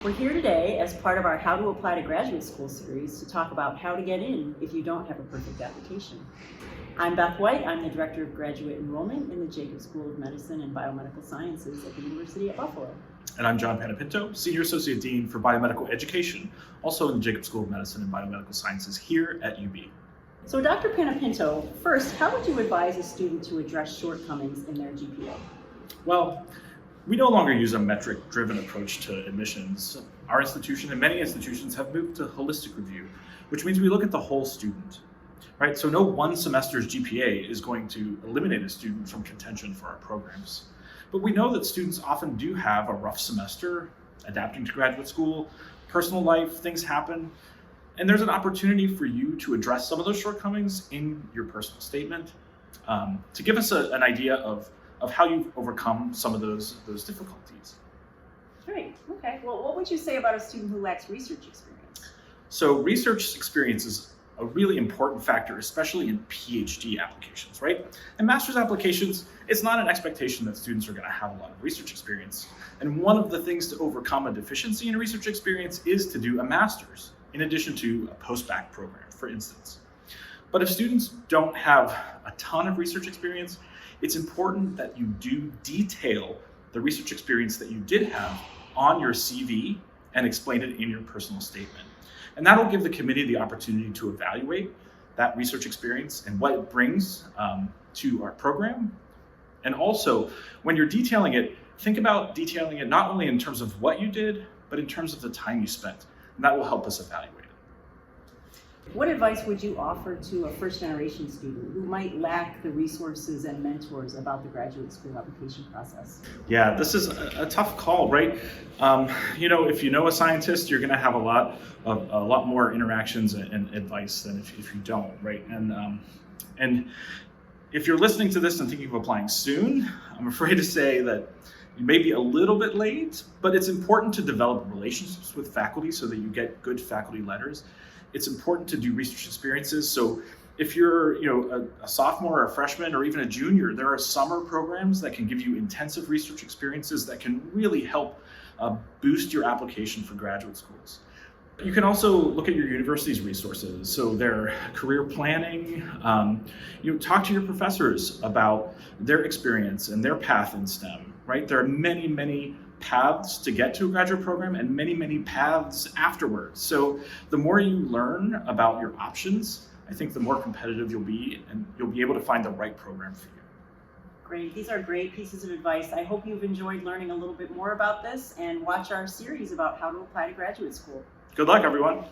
We're here today as part of our How to Apply to Graduate School series to talk about how to get in if you don't have a perfect application. I'm Beth White. I'm the Director of Graduate Enrollment in the Jacobs School of Medicine and Biomedical Sciences at the University at Buffalo. And I'm John Panapinto, Senior Associate Dean for Biomedical Education, also in the Jacobs School of Medicine and Biomedical Sciences here at UB. So Dr. Panapinto, first, how would you advise a student to address shortcomings in their GPA? Well, we no longer use a metric-driven approach to admissions. Our institution and many institutions have moved to holistic review, which means we look at the whole student, right? So no one semester's GPA is going to eliminate a student from contention for our programs. But we know that students often do have a rough semester, adapting to graduate school, personal life, things happen, and there's an opportunity for you to address some of those shortcomings in your personal statement to give us an idea of how you've overcome some of those difficulties. Great, okay. Well, what would you say about a student who lacks research experience? So research experience is a really important factor, especially in PhD applications, right? And master's applications, it's not an expectation that students are going to have a lot of research experience. And one of the things to overcome a deficiency in research experience is to do a master's, in addition to a post-bac program, for instance. But if students don't have a ton of research experience, it's important that you do detail the research experience that you did have on your CV and explain it in your personal statement. And that'll give the committee the opportunity to evaluate that research experience and what it brings to our program. And also, when you're detailing it, think about detailing it not only in terms of what you did, but in terms of the time you spent. And that will help us evaluate it. What advice would you offer to a first-generation student who might lack the resources and mentors about the graduate school application process? Yeah, this is a tough call, right? If you know a scientist, you're going to have a lot more interactions and advice than if you don't, right? And if you're listening to this and thinking of applying soon, I'm afraid to say that you may be a little bit late, but it's important to develop relationships with faculty so that you get good faculty letters. It's important to do research experiences. So if you're a sophomore or a freshman or even a junior, there are summer programs that can give you intensive research experiences that can really help boost your application for graduate schools. You can also look at your university's resources. So their career planning, talk to your professors about their experience and their path in STEM, right? There are many, many paths to get to a graduate program and many, many paths afterwards. So the more you learn about your options, I think the more competitive you'll be and you'll be able to find the right program for you. Great, these are great pieces of advice. I hope you've enjoyed learning a little bit more about this and watch our series about how to apply to graduate school. Good luck, everyone.